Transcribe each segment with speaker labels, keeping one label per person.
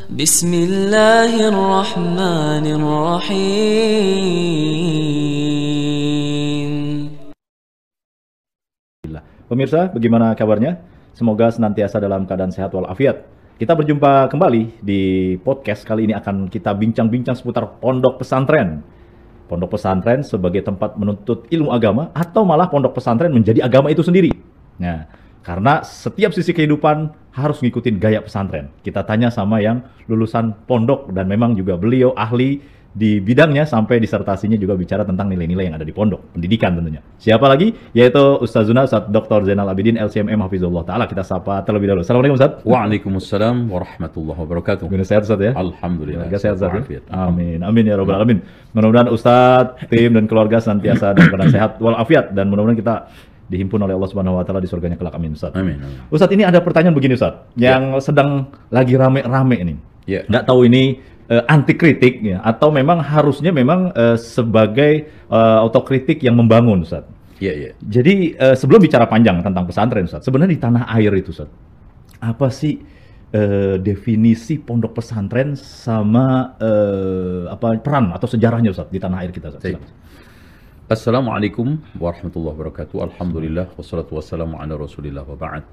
Speaker 1: Bismillahirrahmanirrahim.
Speaker 2: Pemirsa, bagaimana kabarnya? Semoga senantiasa dalam keadaan sehat walafiat. Kita berjumpa kembali di podcast. Kali ini akan kita bincang-bincang seputar pondok pesantren. Pondok pesantren sebagai tempat menuntut ilmu agama atau malah pondok pesantren menjadi agama itu sendiri. Nah, karena setiap sisi kehidupan harus ngikutin gaya pesantren. Kita tanya sama yang lulusan pondok dan memang juga beliau ahli di bidangnya, sampai disertasinya juga bicara tentang nilai-nilai yang ada di pondok, pendidikan tentunya. Siapa lagi? Yaitu Ustazuna Ustaz Dr. Zainal Abidin LCMM Hafizullah Ta'ala. Kita sapa terlebih dahulu. Assalamualaikum Ustaz.
Speaker 3: Waalaikumsalam warahmatullahi wabarakatuh.
Speaker 2: Gimana, sehat Ustaz ya?
Speaker 3: Alhamdulillah.
Speaker 2: Keluarga sehat Ustaz ya? Amin. Amin ya Rabbal Alamin. Mudah-mudahan Ustaz, tim dan keluarga senantiasa dalam keadaan sehat walafiat, dan mudah-mudahan kita dihimpun oleh Allah Subhanahu wa Ta'ala di surganya kelak. Amin Ustaz.
Speaker 3: Amin.
Speaker 2: Ustaz, ini ada pertanyaan begini Ustaz, yang sedang lagi rame-rame ini.
Speaker 3: Ya.
Speaker 2: Nggak tahu ini anti kritik ya, atau memang harusnya memang sebagai autokritik yang membangun Ustaz.
Speaker 3: Iya.
Speaker 2: Jadi sebelum bicara panjang tentang pesantren Ustaz, sebenarnya di tanah air itu Ustaz, apa sih definisi pondok pesantren sama peran atau sejarahnya Ustaz di tanah air kita Ustaz?
Speaker 3: Assalamualaikum warahmatullahi wabarakatuh. Alhamdulillah wassalatu wassalamu ala Rasulillah wa ba'd.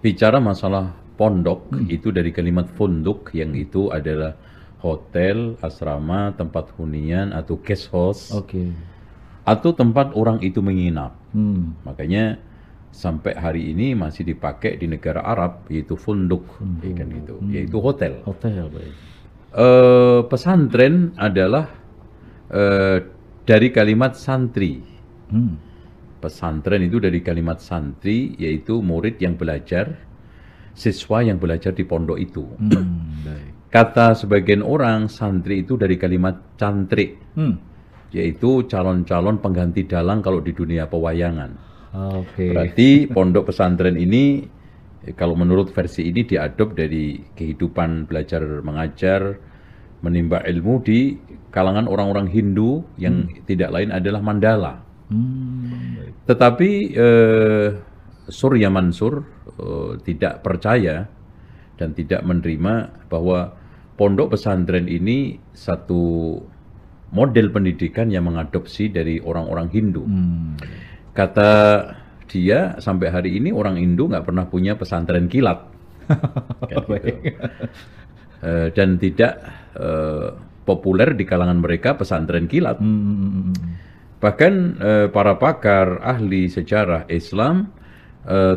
Speaker 3: Bicara masalah pondok itu dari kalimat funduk, yang itu adalah hotel, asrama, tempat hunian atau guest house. Atau tempat orang itu menginap. Makanya sampai hari ini masih dipakai di negara Arab, yaitu funduk, kan gitu, yaitu hotel.
Speaker 2: Hotel, baik.
Speaker 3: Pesantren adalah dari kalimat santri. Pesantren itu dari kalimat santri, yaitu murid yang belajar, siswa yang belajar di pondok itu.
Speaker 2: Baik.
Speaker 3: Kata sebagian orang, santri itu dari kalimat cantrik, yaitu calon-calon pengganti dalang kalau di dunia pewayangan. Berarti pondok pesantren ini, kalau menurut versi ini, diadop dari kehidupan belajar mengajar, menimba ilmu di kalangan orang-orang Hindu yang tidak lain adalah Mandala. Tetapi Surya Mansur tidak percaya dan tidak menerima bahwa pondok pesantren ini satu model pendidikan yang mengadopsi dari orang-orang Hindu. Kata dia, sampai hari ini orang Hindu nggak pernah punya pesantren kilat. Kan gitu. Dan tidak populer di kalangan mereka pesantren kilat. Bahkan para pakar ahli sejarah Islam,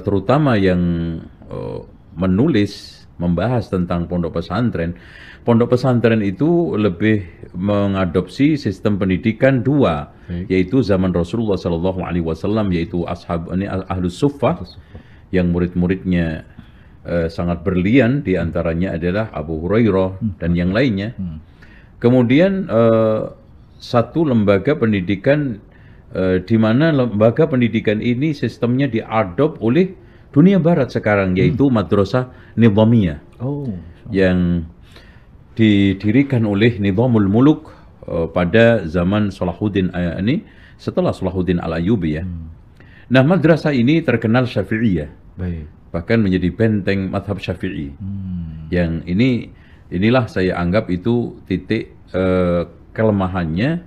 Speaker 3: terutama yang menulis, membahas tentang pondok pesantren itu lebih mengadopsi sistem pendidikan dua, yaitu zaman Rasulullah SAW, yaitu ahlus suffah, yang murid-muridnya sangat berlian, diantaranya adalah Abu Hurairah dan yang lainnya. Kemudian satu lembaga pendidikan di mana lembaga pendidikan ini sistemnya diadop oleh dunia barat sekarang, yaitu Madrasah Nizamiyah, yang didirikan oleh Nizamul Muluk pada zaman Salahuddin ini, setelah Salahuddin Al-Ayyubi ya. Nah, madrasah ini terkenal Syafi'iyah, bahkan menjadi benteng mazhab Syafi'i. Yang inilah saya anggap itu titik kelemahannya,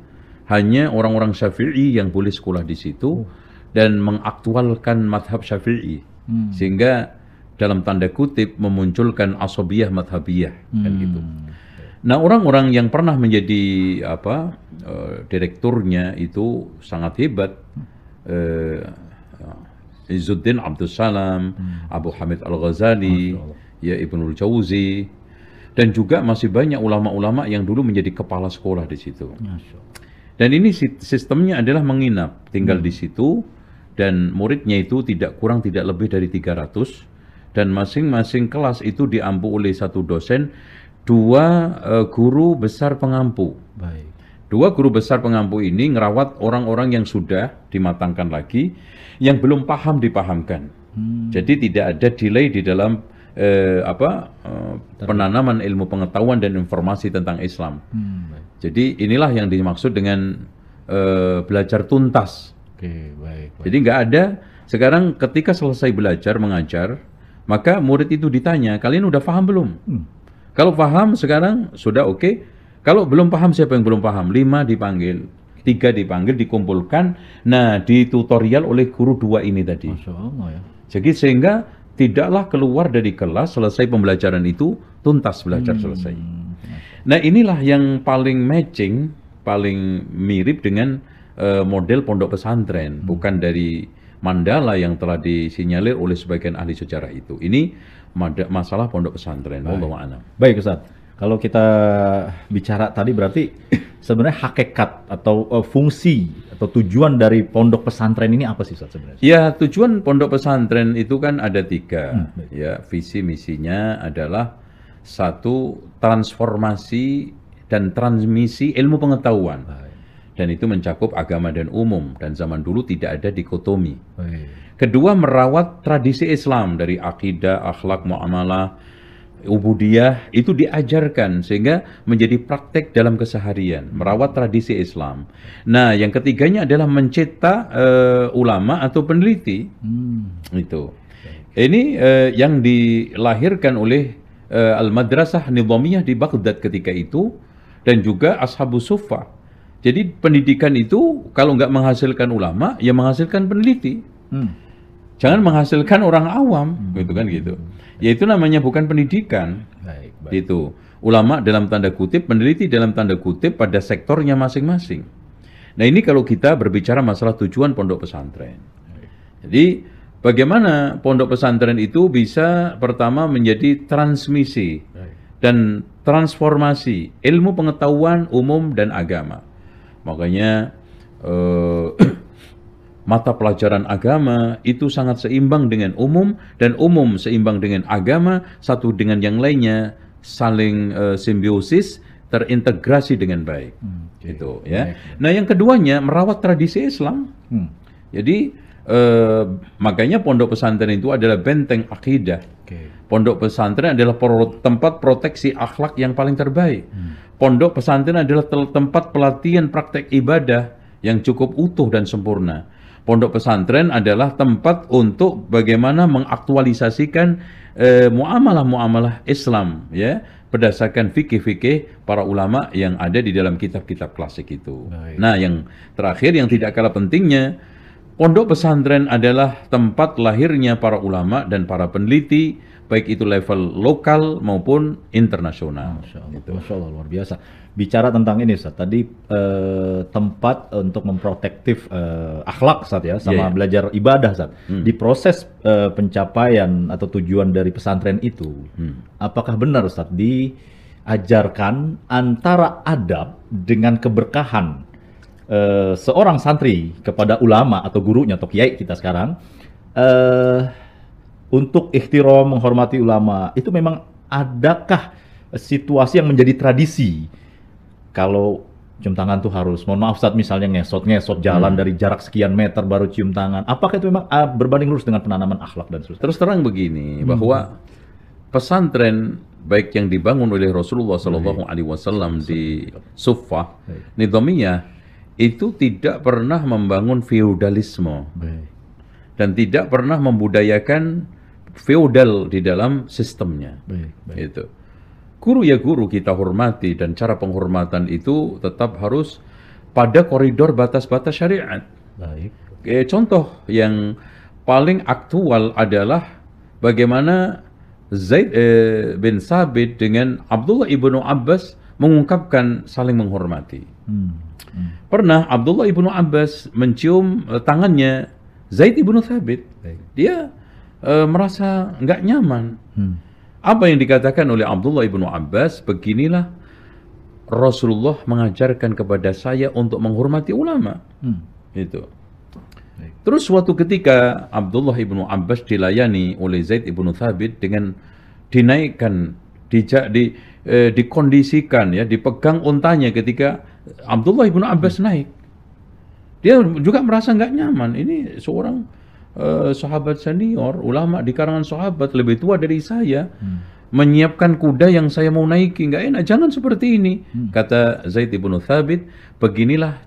Speaker 3: hanya orang-orang Syafi'i yang boleh sekolah di situ dan mengaktualkan mazhab Syafi'i, sehingga dalam tanda kutip memunculkan asabiyah madhabiyah, kan gitu. Nah, orang-orang yang pernah menjadi direkturnya itu sangat hebat. Izzuddin Abdul Salam, Abu Hamid Al-Ghazali, ya Ibnul Jauzi, dan juga masih banyak ulama-ulama yang dulu menjadi kepala sekolah di situ. Dan ini sistemnya adalah menginap, tinggal di situ, dan muridnya itu tidak kurang tidak lebih dari 300, dan masing-masing kelas itu diampu oleh satu dosen, dua guru besar pengampu. Dua guru besar pengampu ini ngerawat orang-orang yang sudah dimatangkan lagi, yang belum paham dipahamkan. Jadi tidak ada delay di dalam penanaman ilmu pengetahuan dan informasi tentang Islam. Jadi inilah yang dimaksud dengan belajar tuntas. Jadi nggak ada sekarang ketika selesai belajar mengajar, maka murid itu ditanya, kalian udah paham belum? Kalau paham sekarang sudah oke. Kalau belum paham, siapa yang belum paham? 5 dipanggil, 3 dipanggil, dikumpulkan. Nah, di tutorial oleh guru 2 ini tadi.
Speaker 2: Masya Allah ya.
Speaker 3: Jadi sehingga tidaklah keluar dari kelas selesai pembelajaran itu tuntas belajar selesai. Nah, inilah yang paling matching, paling mirip dengan model pondok pesantren, bukan dari Mandala yang telah disinyalir oleh sebagian ahli sejarah itu. Ini masalah pondok pesantren. Wallahu a'lam.
Speaker 2: Baik Ustaz, kalau kita bicara tadi berarti sebenarnya hakikat atau fungsi atau tujuan dari pondok pesantren ini apa sih Ustaz sebenarnya?
Speaker 3: Ya, tujuan pondok pesantren itu kan ada 3. Ya, visi misinya adalah 1, transformasi dan transmisi ilmu pengetahuan. Dan itu mencakup agama dan umum, dan zaman dulu tidak ada dikotomi. Kedua, merawat tradisi Islam dari akidah, akhlak, muamalah, ubudiyah, itu diajarkan sehingga menjadi praktek dalam keseharian, merawat tradisi Islam. Nah, yang ketiganya adalah mencetak ulama atau peneliti. Itu. Ini yang dilahirkan oleh Al-Madrasah Nizamiyah di Baghdad ketika itu, dan juga Ashabus Suffah. Jadi pendidikan itu kalau nggak menghasilkan ulama, ya menghasilkan peneliti. Jangan menghasilkan orang awam, gitu kan gitu. Ya itu namanya bukan pendidikan. Gitu. Ulama dalam tanda kutip, peneliti dalam tanda kutip pada sektornya masing-masing. Nah, ini kalau kita berbicara masalah tujuan pondok pesantren. Jadi bagaimana pondok pesantren itu bisa pertama menjadi transmisi dan transformasi ilmu pengetahuan umum dan agama. Makanya mata pelajaran agama itu sangat seimbang dengan umum, dan umum seimbang dengan agama, satu dengan yang lainnya saling simbiosis, terintegrasi dengan baik. Gitu ya. Nah, yang keduanya merawat tradisi Islam. Jadi makanya pondok pesantren itu adalah benteng akidah. Pondok pesantren adalah tempat proteksi akhlak yang paling terbaik. Pondok pesantren adalah tempat pelatihan praktek ibadah yang cukup utuh dan sempurna. Pondok pesantren adalah tempat untuk bagaimana mengaktualisasikan muamalah-muamalah Islam, ya, berdasarkan fikih-fikih para ulama yang ada di dalam kitab-kitab klasik itu. Nah, yang terakhir yang tidak kalah pentingnya, pondok pesantren adalah tempat lahirnya para ulama dan para peneliti, baik itu level lokal maupun internasional.
Speaker 2: Masya Allah, luar biasa. Bicara tentang ini Ustaz, tadi tempat untuk memprotektif akhlak Ustaz ya, sama belajar ibadah Ustaz. Di proses pencapaian atau tujuan dari pesantren itu, apakah benar Ustaz diajarkan antara adab dengan keberkahan seorang santri kepada ulama atau gurunya atau kiai kita sekarang, untuk ikhtiram menghormati ulama, itu memang adakah situasi yang menjadi tradisi? Kalau cium tangan tuh harus, mohon maaf Ustaz, misalnya ngesot jalan dari jarak sekian meter baru cium tangan. Apakah itu memang berbanding lurus dengan penanaman akhlak dan seterusnya?
Speaker 3: Terus terang begini, bahwa pesantren baik yang dibangun oleh Rasulullah SAW di Suffah, Nizamiyah, itu tidak pernah membangun feudalisme dan tidak pernah membudayakan feodal di dalam sistemnya. Itu. Guru ya guru kita hormati, dan cara penghormatan itu tetap harus pada koridor batas-batas syariat. Contoh yang paling aktual adalah bagaimana Zaid bin Sabit dengan Abdullah ibnu Abbas mengungkapkan saling menghormati. Pernah Abdullah ibnu Abbas mencium tangannya Zaid ibnu Sabit. Dia merasa nggak nyaman. Apa yang dikatakan oleh Abdullah ibnu Abbas, beginilah Rasulullah mengajarkan kepada saya untuk menghormati ulama. Itu. Terus suatu ketika Abdullah ibnu Abbas dilayani oleh Zaid ibnu Thabit dengan dinaikkan, dikondisikan, ya, dipegang untanya ketika Abdullah ibnu Abbas naik. Dia juga merasa nggak nyaman. Ini seorang sahabat senior, ulama di kalangan sahabat, lebih tua dari saya, menyiapkan kuda yang saya mau naiki, nggak enak, jangan seperti ini. Kata Zaid ibnu Thabit, beginilah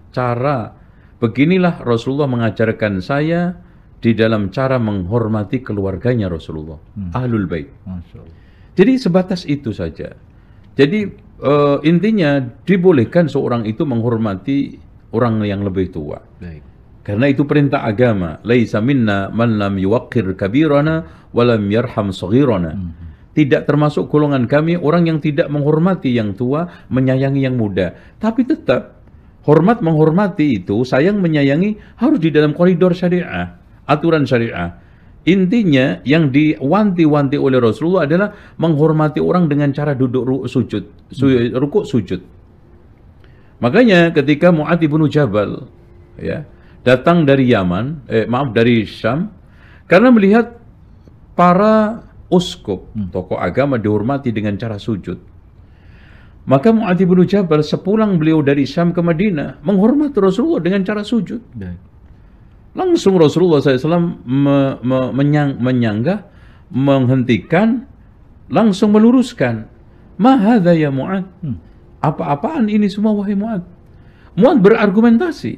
Speaker 3: Rasulullah mengajarkan saya di dalam cara menghormati keluarganya Rasulullah, Ahlul Bait. Jadi sebatas itu saja. Jadi intinya dibolehkan seorang itu menghormati orang yang lebih tua.
Speaker 2: Baik.
Speaker 3: Karena itu perintah agama. Laisa minna man lam yuwaqqir kabirana wa lam yarham saghirana. Tidak termasuk golongan kami orang yang tidak menghormati yang tua, menyayangi yang muda. Tapi tetap hormat menghormati itu, sayang menyayangi harus di dalam koridor syariah, aturan syariah. Intinya yang diwanti-wanti oleh Rasulullah adalah menghormati orang dengan cara duduk sujud, rukuk sujud. Makanya ketika Mu'adz bin Jabal ya, datang dari dari Syam, karena melihat para uskup, tokoh agama dihormati dengan cara sujud. Maka Mu'adz bin Jabal sepulang beliau dari Syam ke Madinah menghormati Rasulullah dengan cara sujud. Langsung Rasulullah SAW menyanggah, menghentikan, langsung meluruskan. Ma hadza ya Mu'adz? Apa-apaan ini semua wahai Mu'adz? Mu'adz berargumentasi.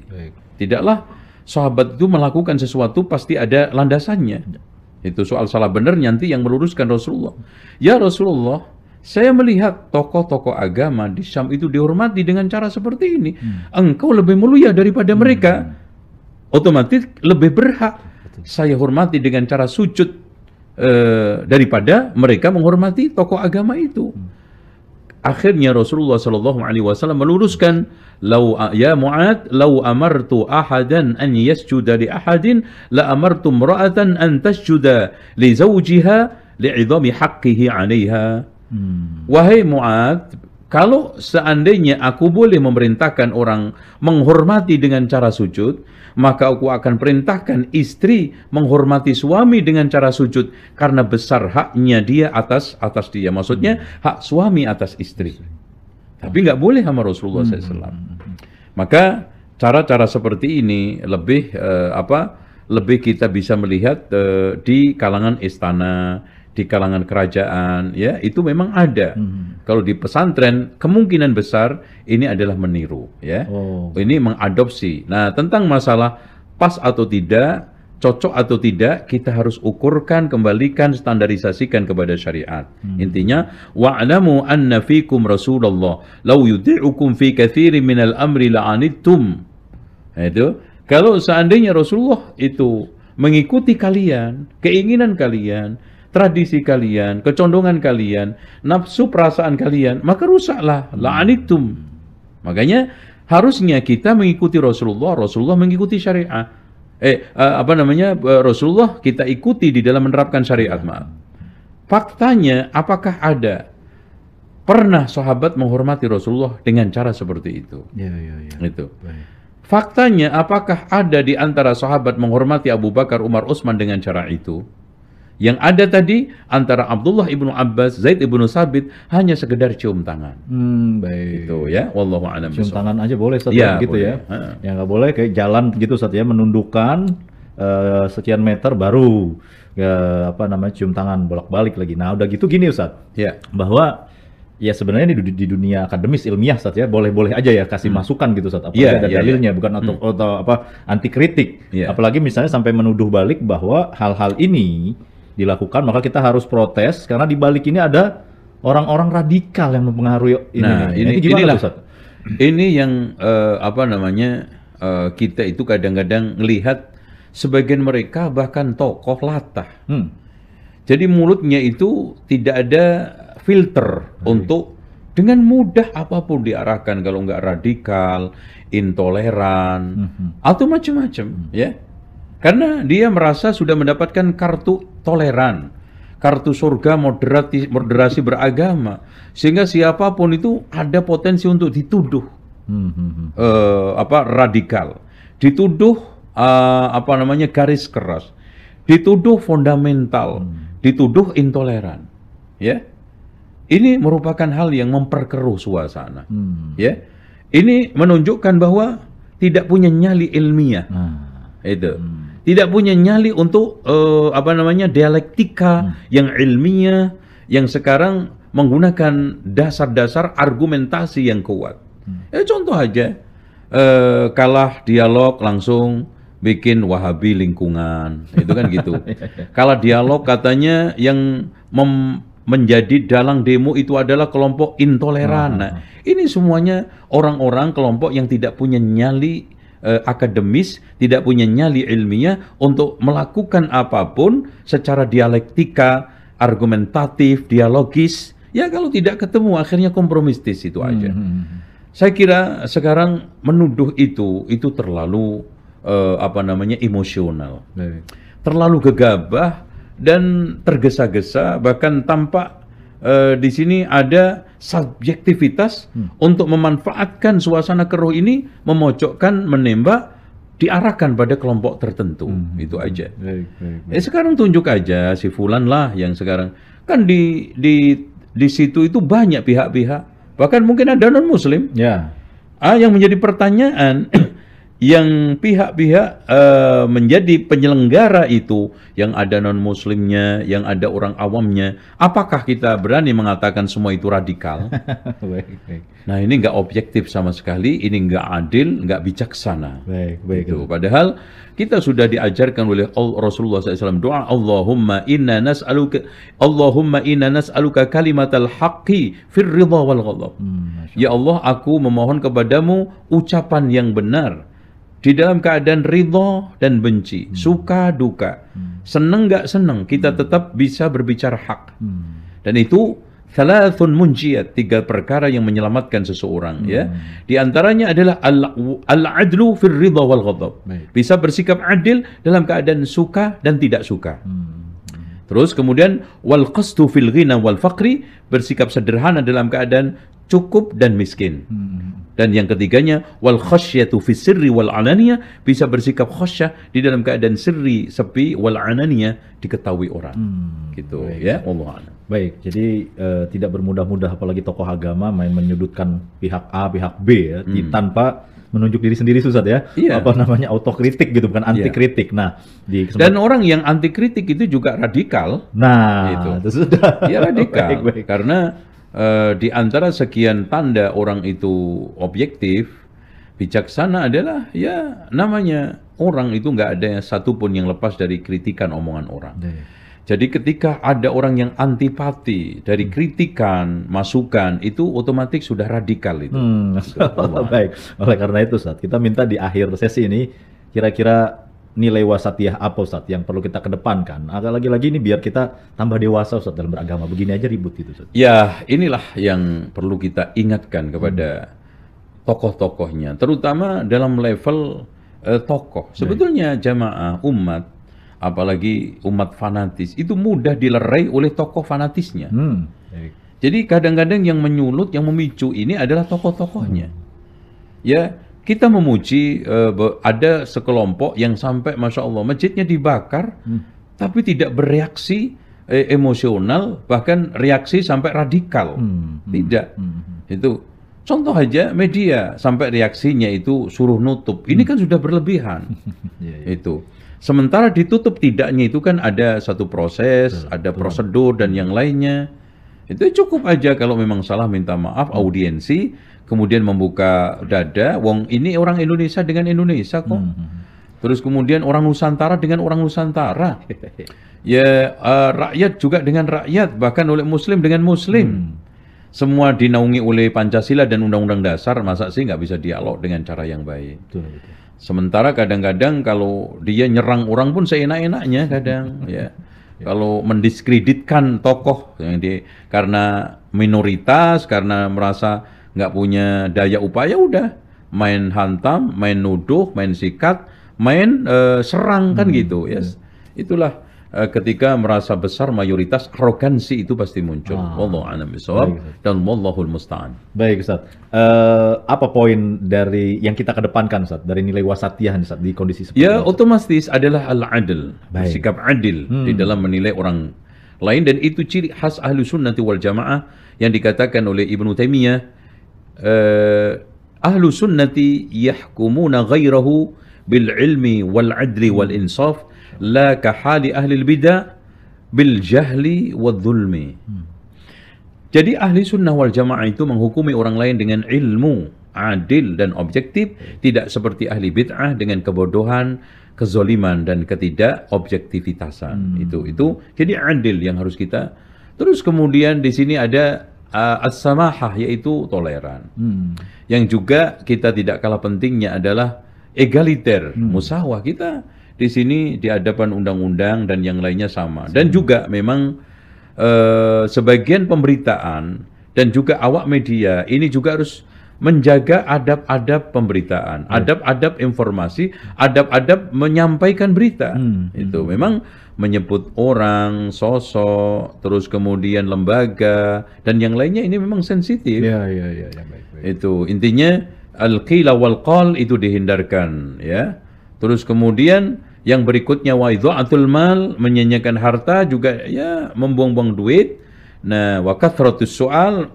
Speaker 3: Tidaklah sahabat itu melakukan sesuatu pasti ada landasannya. Itu soal salah benar nanti yang meluruskan Rasulullah. Ya Rasulullah, saya melihat tokoh-tokoh agama di Syam itu dihormati dengan cara seperti ini. Engkau lebih mulia daripada mereka. Otomatis lebih berhak saya hormati dengan cara sujud daripada mereka menghormati tokoh agama itu. Akhirnya Rasulullah SAW meluruskan, ya Mu'adz, lau amartu ahadan an yasjuda li ahadin, la amartu imra'atan an tasjuda li zawjiha li'idhami haqqihi 'alaiha. Wahai Mu'adz, kalau seandainya aku boleh memerintahkan orang menghormati dengan cara sujud, maka aku akan perintahkan istri menghormati suami dengan cara sujud, karena besar haknya dia atas dia. Maksudnya hak suami atas istri. Tapi nggak boleh sama Rasulullah SAW. Maka cara-cara seperti ini lebih lebih kita bisa melihat di kalangan istana, di kalangan kerajaan, ya itu memang ada. Kalau di pesantren kemungkinan besar ini adalah meniru, ya. Ini mengadopsi. Nah, tentang masalah pas atau tidak, cocok atau tidak, kita harus ukurkan, kembalikan, standarisasikan kepada syariat. Intinya, wa'lamu anna fikum Rasulullah law yuti'ukum fi katsirin minal amri la'anittum. Itu kalau seandainya Rasulullah itu mengikuti kalian, keinginan kalian, tradisi kalian, kecondongan kalian, nafsu perasaan kalian, maka rusaklah, la'anitum. Makanya harusnya kita mengikuti Rasulullah mengikuti syariat. Rasulullah kita ikuti di dalam menerapkan syariat. Faktanya, apakah ada pernah sahabat menghormati Rasulullah dengan cara seperti itu? Itu. Faktanya, apakah ada di antara sahabat menghormati Abu Bakar, Umar, Utsman dengan cara itu? Yang ada tadi antara Abdullah ibnu Abbas, Zaid ibnu Sabit hanya sekedar cium tangan.
Speaker 2: Baik.
Speaker 3: Itu ya, wallahu a'lam.
Speaker 2: Cium tangan aja boleh Ustaz
Speaker 3: ya,
Speaker 2: gitu
Speaker 3: boleh.
Speaker 2: Ya. Yang nggak boleh kayak jalan gitu Ustaz ya, menundukkan sekian meter baru cium tangan bolak-balik lagi. Nah, udah gitu gini Ustaz.
Speaker 3: Ya.
Speaker 2: Bahwa ya sebenarnya di dunia akademis ilmiah Ustaz ya, boleh-boleh aja ya kasih masukan gitu Ustaz. Apalagi ada dalilnya, bukan atau anti kritik. Apalagi misalnya sampai menuduh balik bahwa hal-hal ini dilakukan, maka kita harus protes karena di balik ini ada orang-orang radikal yang mempengaruhi ini.
Speaker 3: Nah,
Speaker 2: ini gimana Ustaz?
Speaker 3: Ini yang kita itu kadang-kadang melihat sebagian mereka bahkan tokoh latah. Jadi mulutnya itu tidak ada filter untuk dengan mudah apapun diarahkan, kalau nggak radikal, intoleran, atau macam-macam, ya. Karena dia merasa sudah mendapatkan kartu toleran, kartu surga moderasi beragama, sehingga siapapun itu ada potensi untuk dituduh radikal, dituduh garis keras, dituduh fundamental, dituduh intoleran, ya. Ini merupakan hal yang memperkeruh suasana, ya. Ini menunjukkan bahwa tidak punya nyali ilmiah, itu. Tidak punya nyali untuk dialektika yang ilmiah, yang sekarang menggunakan dasar-dasar argumentasi yang kuat. Contoh aja, kalah dialog langsung bikin Wahabi lingkungan, itu kan gitu. Kalah dialog katanya yang menjadi dalang demo itu adalah kelompok intoleran. Nah, ini semuanya orang-orang kelompok yang tidak punya nyali akademis, tidak punya nyali ilmiah untuk melakukan apapun secara dialektika, argumentatif, dialogis. Ya kalau tidak ketemu akhirnya kompromistis itu aja. Saya kira sekarang menuduh itu terlalu emosional. Terlalu gegabah dan tergesa-gesa, bahkan tampak di sini ada subjektivitas untuk memanfaatkan suasana keruh ini, memojokkan, menembak, diarahkan pada kelompok tertentu. Itu aja. Sekarang tunjuk aja si fulan lah yang sekarang kan di situ itu banyak pihak-pihak, bahkan mungkin ada non-muslim.
Speaker 2: Ya.
Speaker 3: Yang menjadi pertanyaan yang pihak-pihak menjadi penyelenggara itu, yang ada non-muslimnya, yang ada orang awamnya, apakah kita berani mengatakan semua itu radikal?
Speaker 2: Baik.
Speaker 3: Nah ini nggak objektif sama sekali, ini nggak adil, nggak bijaksana.
Speaker 2: Baik.
Speaker 3: Gitu. Padahal kita sudah diajarkan oleh Rasulullah SAW doa, Allahumma inna nas'aluka kalimatal haqqi fir ridha wal ghadab. Ya Allah, aku memohon kepadamu ucapan yang benar di dalam keadaan ridha dan benci, suka duka, senang nggak senang, kita tetap bisa berbicara hak. Dan itu thalathun munjiyat, 3 perkara yang menyelamatkan seseorang. Ya, di antaranya adalah al-adlu fir ridha wal ghadab, bisa bersikap adil dalam keadaan suka dan tidak suka. Terus kemudian wal qasdu fil ghina wal faqri, bersikap sederhana dalam keadaan cukup dan miskin. Dan yang ketiganya wal khasyatu fis sirri wal alaniyah, bisa bersikap khasyah di dalam keadaan sirri, sepi, wal alaniyah, diketahui orang. Gitu. Baik. Ya, Allah.
Speaker 2: Baik, jadi tidak bermudah-mudah apalagi tokoh agama main menyudutkan pihak A, pihak B ya, tanpa menunjuk diri sendiri, Ustaz ya.
Speaker 3: Iya.
Speaker 2: Apa namanya, autokritik gitu, bukan anti kritik. Nah,
Speaker 3: dan orang yang anti kritik itu juga radikal.
Speaker 2: Nah, itu sudah.
Speaker 3: Ya radikal.
Speaker 2: Baik.
Speaker 3: Karena di antara sekian tanda orang itu objektif, bijaksana adalah ya namanya orang itu nggak ada satupun yang lepas dari kritikan omongan orang. Jadi ketika ada orang yang antipati dari kritikan, masukan, itu otomatis sudah radikal itu.
Speaker 2: Baik, oleh karena itu Ustaz, kita minta di akhir sesi ini kira-kira nilai wasatiyah apa Ustaz yang perlu kita kedepankan? Lagi-lagi ini biar kita tambah dewasa Ustaz dalam beragama. Begini aja ribut gitu Ustaz.
Speaker 3: Ya, inilah yang perlu kita ingatkan kepada tokoh-tokohnya, terutama dalam level tokoh. Sebetulnya jamaah umat, apalagi umat fanatis, itu mudah dilerai oleh tokoh fanatisnya. Jadi kadang-kadang yang menyulut, yang memicu ini adalah tokoh-tokohnya. Ya, kita memuji ada sekelompok yang sampai Masya Allah masjidnya dibakar, tapi tidak bereaksi emosional, bahkan reaksi sampai radikal. Tidak. Itu contoh aja media, sampai reaksinya itu suruh nutup. Ini kan sudah berlebihan. Itu. Sementara ditutup tidaknya itu kan ada satu proses, ada prosedur dan yang lainnya. Itu cukup aja kalau memang salah minta maaf, audiensi, kemudian membuka dada, wong ini orang Indonesia dengan Indonesia kok. Terus kemudian orang Nusantara dengan orang Nusantara. Ya rakyat juga dengan rakyat, bahkan oleh Muslim dengan Muslim. Semua dinaungi oleh Pancasila dan Undang-Undang Dasar, masa sih nggak bisa dialog dengan cara yang baik.
Speaker 2: Betul.
Speaker 3: Sementara kadang-kadang kalau dia nyerang orang pun seenak-enaknya kadang, ya. Kalau mendiskreditkan tokoh yang karena minoritas, karena merasa nggak punya daya upaya, udah main hantam, main nuduh, main sikat, main serang kan gitu, ya. Itulah ketika merasa besar mayoritas, arogansi itu pasti muncul. Wallahu a'lam bishawab dan wallahul musta'an.
Speaker 2: Baik Ustaz. Apa poin dari yang kita kedepankan Ustaz dari nilai wasatiyah Ustaz di kondisi seperti
Speaker 3: ini? Ya, otomatis adalah al-adil, bersikap adil di dalam menilai orang lain, dan itu ciri khas ahlu sunnati wal jamaah yang dikatakan oleh Ibnu Taimiyah, ahlu sunnati yahkumuna ghairahu bil ilmi wal adli wal insaf la kahali ahli bidah bil jahli wal zulmi. Jadi ahli sunnah wal jamaah itu menghukumi orang lain dengan ilmu, adil dan objektif, tidak seperti ahli bid'ah dengan kebodohan, kezoliman dan ketidakobjektivitasan. Itu jadi adil yang harus kita Terus kemudian di sini ada as-samahah, yaitu toleran. Yang juga kita tidak kalah pentingnya adalah egaliter, musawah. Kita di sini di hadapan undang-undang dan yang lainnya sama. Dan juga memang sebagian pemberitaan dan juga awak media ini juga harus menjaga adab-adab pemberitaan, adab-adab informasi, adab-adab menyampaikan berita. Itu memang menyebut orang, sosok, terus kemudian lembaga dan yang lainnya ini memang sensitif.
Speaker 2: Ya, baik.
Speaker 3: Itu intinya al-qila wal qal itu dihindarkan, ya. Terus kemudian yang berikutnya wa idha'atul mal, menyanyiakan harta juga, ya, membuang-buang duit. Nah, wa kathratus soal,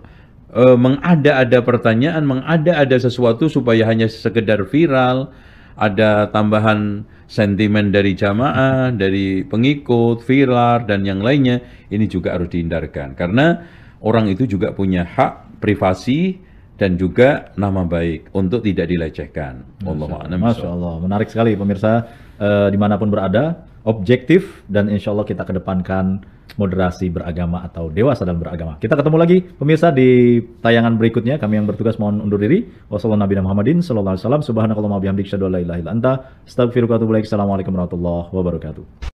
Speaker 3: mengada-ada pertanyaan, mengada-ada sesuatu supaya hanya sekedar viral, ada tambahan sentimen dari jamaah, dari pengikut, viral dan yang lainnya, ini juga harus dihindarkan karena orang itu juga punya hak privasi dan juga nama baik untuk tidak dilecehkan.
Speaker 2: Masya Allah, menarik sekali pemirsa, dimanapun berada, objektif dan insya Allah kita kedepankan moderasi beragama atau dewasa dalam beragama. Kita ketemu lagi pemirsa di tayangan berikutnya. Kami yang bertugas mohon undur diri. Wassalamualaikum warahmatullahi wabarakatuh. Assalamualaikum warahmatullahi wabarakatuh.